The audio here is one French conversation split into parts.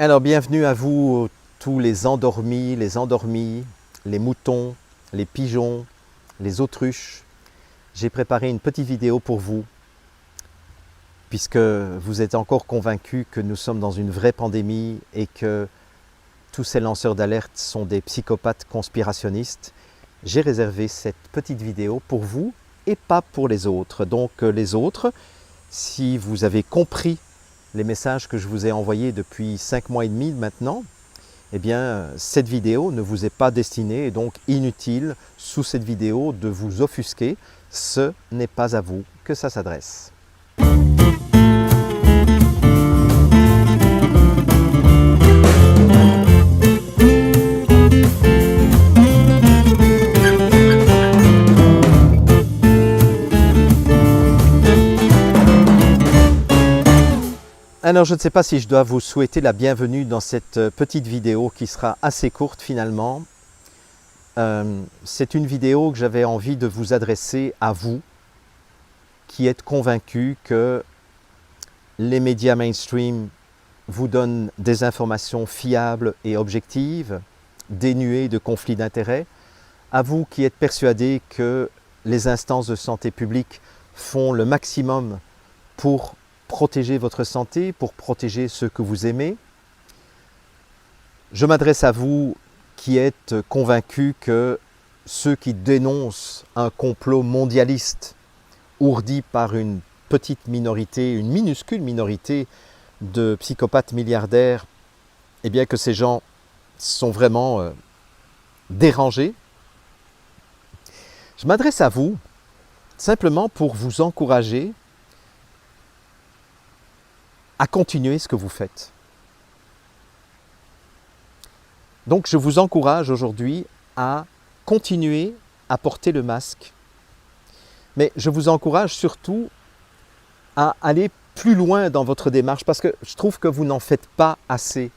Alors bienvenue à vous tous les endormis, les endormies, les moutons, les pigeons, les autruches. J'ai préparé une petite vidéo pour vous puisque vous êtes encore convaincus que nous sommes dans une vraie pandémie et que tous ces lanceurs d'alerte sont des psychopathes conspirationnistes. J'ai réservé cette petite vidéo pour vous et pas pour les autres. Donc les autres, si vous avez compris les messages que je vous ai envoyés depuis 5 mois et demi maintenant, eh bien cette vidéo ne vous est pas destinée et donc inutile sous cette vidéo de vous offusquer. Ce n'est pas à vous que ça s'adresse. Alors je ne sais pas si je dois vous souhaiter la bienvenue dans cette petite vidéo qui sera assez courte finalement. C'est une vidéo que j'avais envie de vous adresser à vous qui êtes convaincus que les médias mainstream vous donnent des informations fiables et objectives, dénuées de conflits d'intérêts, à vous qui êtes persuadés que les instances de santé publique font le maximum pour protéger votre santé, pour protéger ceux que vous aimez. Je m'adresse à vous qui êtes convaincus que ceux qui dénoncent un complot mondialiste ourdi par une petite minorité, une minuscule minorité de psychopathes milliardaires, eh bien que ces gens sont vraiment dérangés. Je m'adresse à vous simplement pour vous encourager à continuer ce que vous faites. Donc je vous encourage aujourd'hui à continuer à porter le masque. Mais je vous encourage surtout à aller plus loin dans votre démarche parce que je trouve que vous n'en faites pas assez.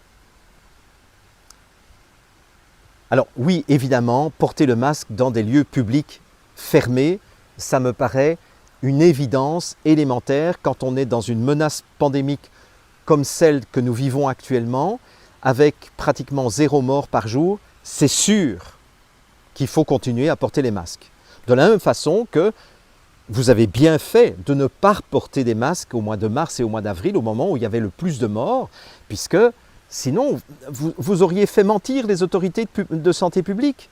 Alors oui, évidemment, porter le masque dans des lieux publics fermés, ça me paraît une évidence élémentaire quand on est dans une menace pandémique comme celle que nous vivons actuellement, avec pratiquement 0 mort par jour, c'est sûr qu'il faut continuer à porter les masques. De la même façon que vous avez bien fait de ne pas porter des masques au mois de mars et au mois d'avril, au moment où il y avait le plus de morts, puisque sinon vous auriez fait mentir les autorités de santé publique.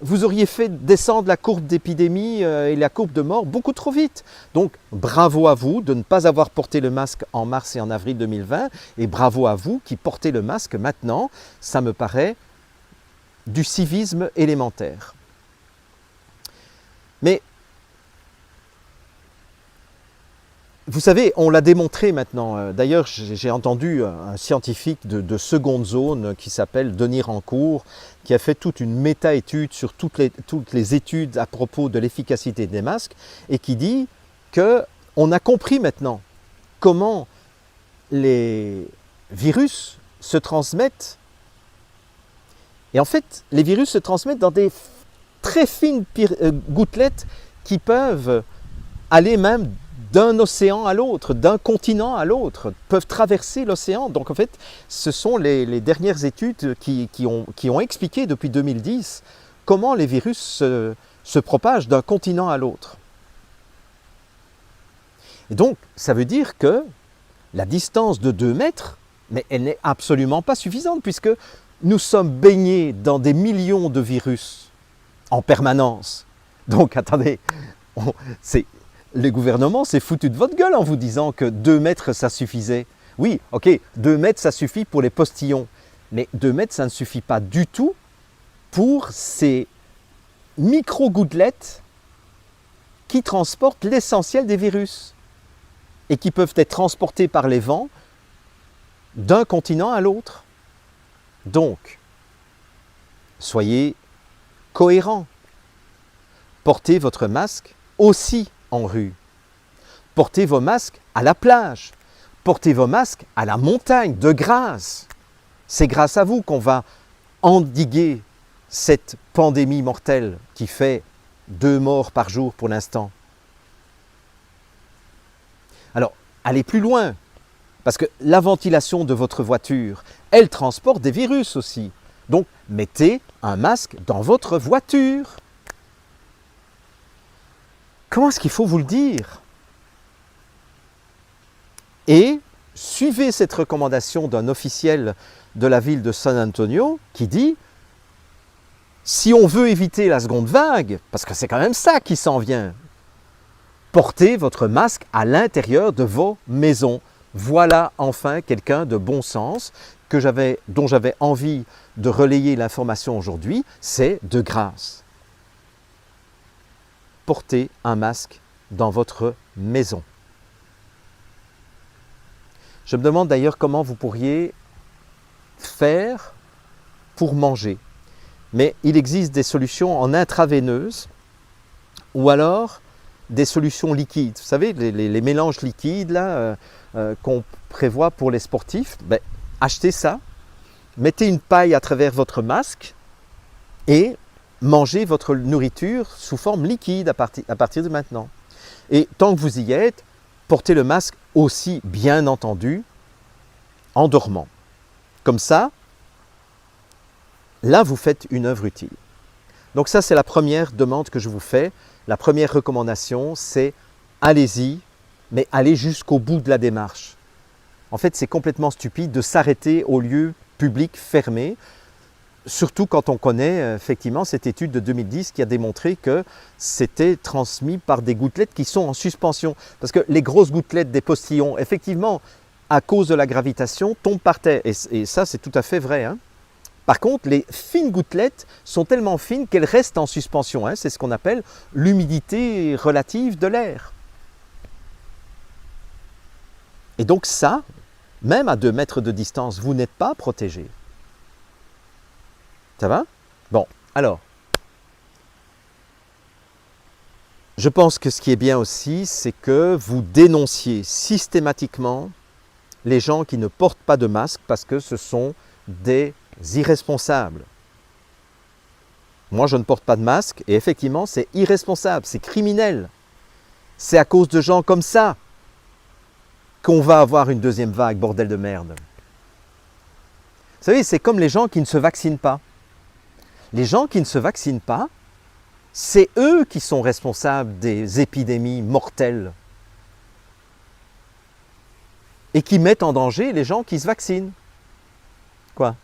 Vous auriez fait descendre la courbe d'épidémie et la courbe de mort beaucoup trop vite. Donc bravo à vous de ne pas avoir porté le masque en mars et en avril 2020 et bravo à vous qui portez le masque maintenant. Ça me paraît du civisme élémentaire. Mais vous savez, on l'a démontré maintenant. D'ailleurs, j'ai entendu un scientifique de seconde zone qui s'appelle Denis Rancourt, qui a fait toute une méta-étude sur toutes les études à propos de l'efficacité des masques et qui dit qu'on a compris maintenant comment les virus se transmettent. Et en fait, les virus se transmettent dans des très fines gouttelettes qui peuvent aller même d'un océan à l'autre, d'un continent à l'autre, peuvent traverser l'océan. Donc en fait, ce sont les dernières études qui ont expliqué depuis 2010 comment les virus se propagent d'un continent à l'autre. Et donc, ça veut dire que la distance de 2 mètres, mais elle n'est absolument pas suffisante puisque nous sommes baignés dans des millions de virus en permanence. Donc attendez, le gouvernement s'est foutu de votre gueule en vous disant que 2 mètres, ça suffisait. Oui, ok, 2 mètres, ça suffit pour les postillons. Mais 2 mètres, ça ne suffit pas du tout pour ces micro-gouttelettes qui transportent l'essentiel des virus et qui peuvent être transportés par les vents d'un continent à l'autre. Donc, soyez cohérents. Portez votre masque aussi en rue. Portez vos masques à la plage. Portez vos masques à la montagne, de grâce. C'est grâce à vous qu'on va endiguer cette pandémie mortelle qui fait 2 morts par jour pour l'instant. Alors, allez plus loin. Parce que la ventilation de votre voiture, elle transporte des virus aussi. Donc, mettez un masque dans votre voiture. Comment est-ce qu'il faut vous le dire? Et suivez cette recommandation d'un officiel de la ville de San Antonio qui dit « Si on veut éviter la seconde vague, parce que c'est quand même ça qui s'en vient, portez votre masque à l'intérieur de vos maisons. » Voilà enfin quelqu'un de bon sens dont j'avais envie de relayer l'information aujourd'hui, c'est de grâce. Portez un masque dans votre maison. Je me demande d'ailleurs comment vous pourriez faire pour manger. Mais il existe des solutions en intraveineuse ou alors des solutions liquides. Vous savez, les mélanges liquides là, qu'on prévoit pour les sportifs, achetez ça, mettez une paille à travers votre masque et mangez votre nourriture sous forme liquide à partir de maintenant. Et tant que vous y êtes, portez le masque aussi, bien entendu, en dormant. Comme ça, là, vous faites une œuvre utile. Donc ça, c'est la première demande que je vous fais. La première recommandation, c'est allez-y, mais allez jusqu'au bout de la démarche. En fait, c'est complètement stupide de s'arrêter au lieu public fermé, surtout quand on connaît effectivement cette étude de 2010 qui a démontré que c'était transmis par des gouttelettes qui sont en suspension. Parce que les grosses gouttelettes des postillons, effectivement, à cause de la gravitation, tombent par terre. Et ça, c'est tout à fait vrai, hein. Par contre, les fines gouttelettes sont tellement fines qu'elles restent en suspension. Hein. C'est ce qu'on appelle l'humidité relative de l'air. Et donc ça, même à 2 mètres de distance, vous n'êtes pas protégé. Ça va? Bon, alors, je pense que ce qui est bien aussi, c'est que vous dénonciez systématiquement les gens qui ne portent pas de masque parce que ce sont des irresponsables. Moi, je ne porte pas de masque et effectivement, c'est irresponsable, c'est criminel. C'est à cause de gens comme ça qu'on va avoir une deuxième vague, bordel de merde. Vous savez, c'est comme les gens qui ne se vaccinent pas. Les gens qui ne se vaccinent pas, c'est eux qui sont responsables des épidémies mortelles et qui mettent en danger les gens qui se vaccinent. Quoi?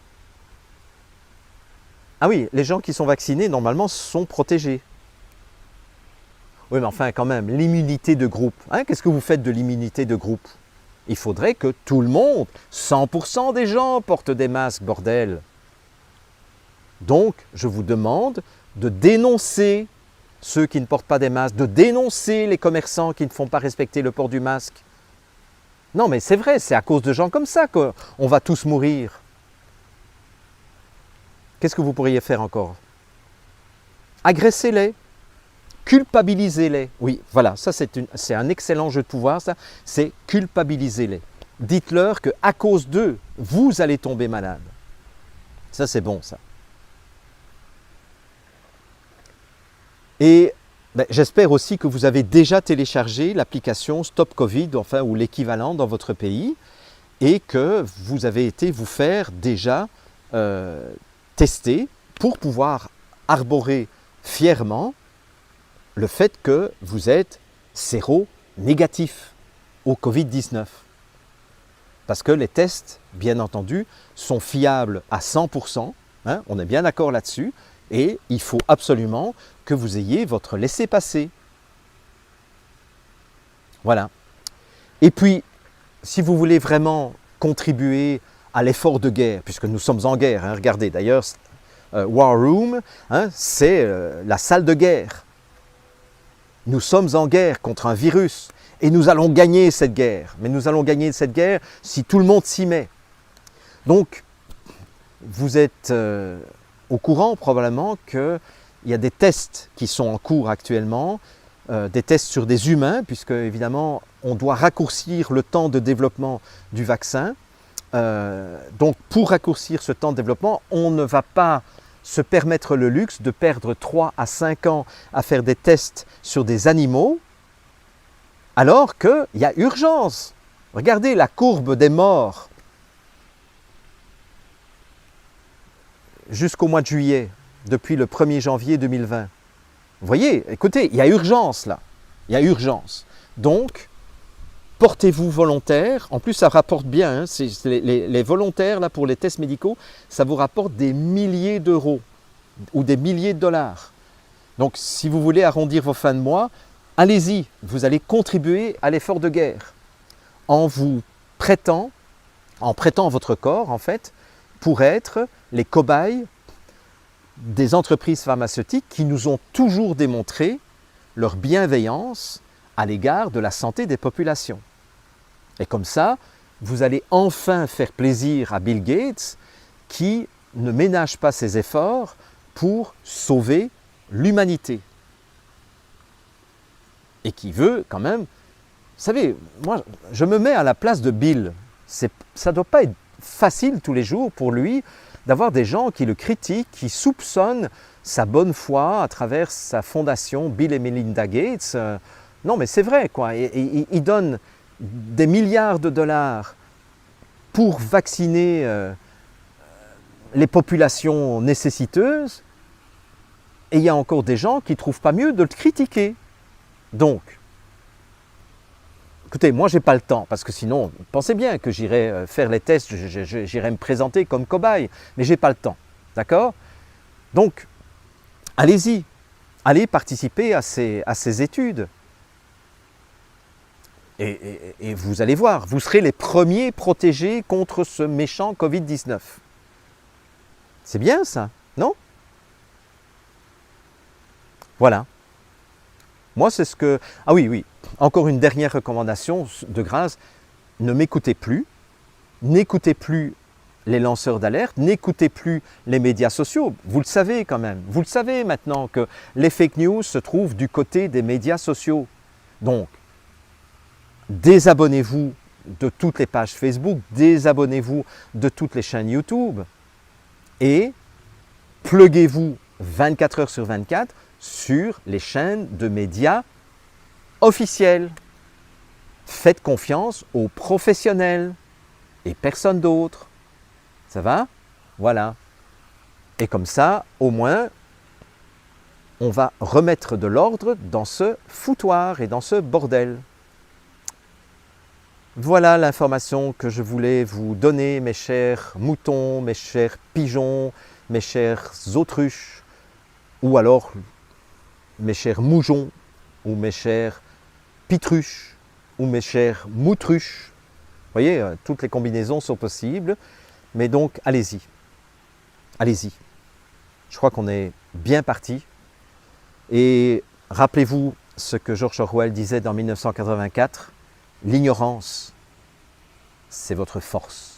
Ah oui, les gens qui sont vaccinés, normalement, sont protégés. Oui, mais enfin, quand même, l'immunité de groupe. Hein, qu'est-ce que vous faites de l'immunité de groupe? Il faudrait que tout le monde, 100% des gens, portent des masques, bordel. Donc, je vous demande de dénoncer ceux qui ne portent pas des masques, de dénoncer les commerçants qui ne font pas respecter le port du masque. Non, mais c'est vrai, c'est à cause de gens comme ça qu'on va tous mourir. Qu'est-ce que vous pourriez faire encore? Agressez-les, culpabilisez-les. Oui, voilà, ça c'est un excellent jeu de pouvoir, ça, c'est culpabilisez-les. Dites-leur qu'à cause d'eux, vous allez tomber malade. Ça, c'est bon, ça. Et j'espère aussi que vous avez déjà téléchargé l'application Stop Covid, enfin, ou l'équivalent dans votre pays, et que vous avez été vous faire déjà tester pour pouvoir arborer fièrement le fait que vous êtes séro-négatif au Covid-19. Parce que les tests, bien entendu, sont fiables à 100%, hein, on est bien d'accord là-dessus, et il faut absolument que vous ayez votre laissez-passer. Voilà. Et puis, si vous voulez vraiment contribuer à l'effort de guerre, puisque nous sommes en guerre, hein, regardez, d'ailleurs, War Room, hein, c'est la salle de guerre. Nous sommes en guerre contre un virus et nous allons gagner cette guerre. Mais nous allons gagner cette guerre si tout le monde s'y met. Donc, vous êtes au courant probablement qu'il y a des tests qui sont en cours actuellement, des tests sur des humains, puisque évidemment, on doit raccourcir le temps de développement du vaccin. Donc, pour raccourcir ce temps de développement, on ne va pas se permettre le luxe de perdre 3 à 5 ans à faire des tests sur des animaux, alors qu'il y a urgence. Regardez la courbe des morts jusqu'au mois de juillet, depuis le 1er janvier 2020. Vous voyez, écoutez, il y a urgence là. Il y a urgence. Donc, portez-vous volontaire. En plus, ça rapporte bien. Hein, les volontaires là, pour les tests médicaux, ça vous rapporte des milliers d'euros ou des milliers de dollars. Donc, si vous voulez arrondir vos fins de mois, allez-y. Vous allez contribuer à l'effort de guerre en vous prêtant, en prêtant votre corps, en fait, pour être les cobayes des entreprises pharmaceutiques qui nous ont toujours démontré leur bienveillance à l'égard de la santé des populations. Et comme ça, vous allez enfin faire plaisir à Bill Gates qui ne ménage pas ses efforts pour sauver l'humanité. Et qui veut quand même... Vous savez, moi, je me mets à la place de Bill. Ça ne doit pas être facile tous les jours pour lui d'avoir des gens qui le critiquent, qui soupçonnent sa bonne foi à travers sa fondation Bill et Melinda Gates. Non, mais c'est vrai, quoi. Il donne des milliards de dollars pour vacciner les populations nécessiteuses, et il y a encore des gens qui ne trouvent pas mieux de le critiquer. Donc, écoutez, moi, je n'ai pas le temps, parce que sinon, pensez bien que j'irai faire les tests, j'irai me présenter comme cobaye, mais je n'ai pas le temps, d'accord? Donc, allez-y, allez participer à ces études. Et vous allez voir, vous serez les premiers protégés contre ce méchant Covid-19. C'est bien ça, non? Voilà. Moi, c'est ce que... Ah oui, oui. Encore une dernière recommandation de grâce. Ne m'écoutez plus. N'écoutez plus les lanceurs d'alerte. N'écoutez plus les médias sociaux. Vous le savez quand même. Vous le savez maintenant que les fake news se trouvent du côté des médias sociaux. Donc, désabonnez-vous de toutes les pages Facebook. Désabonnez-vous de toutes les chaînes YouTube. Et pluguez-vous 24 heures sur 24 sur les chaînes de médias officielles. Faites confiance aux professionnels et personne d'autre. Ça va? Voilà. Et comme ça, au moins, on va remettre de l'ordre dans ce foutoir et dans ce bordel. Voilà l'information que je voulais vous donner, mes chers moutons, mes chers pigeons, mes chères autruches, ou alors mes chers moujons, ou mes chères pitruches, ou mes chères moutruches. Vous voyez, toutes les combinaisons sont possibles, mais donc allez-y, allez-y. Je crois qu'on est bien parti. Et rappelez-vous ce que George Orwell disait dans 1984, l'ignorance, c'est votre force.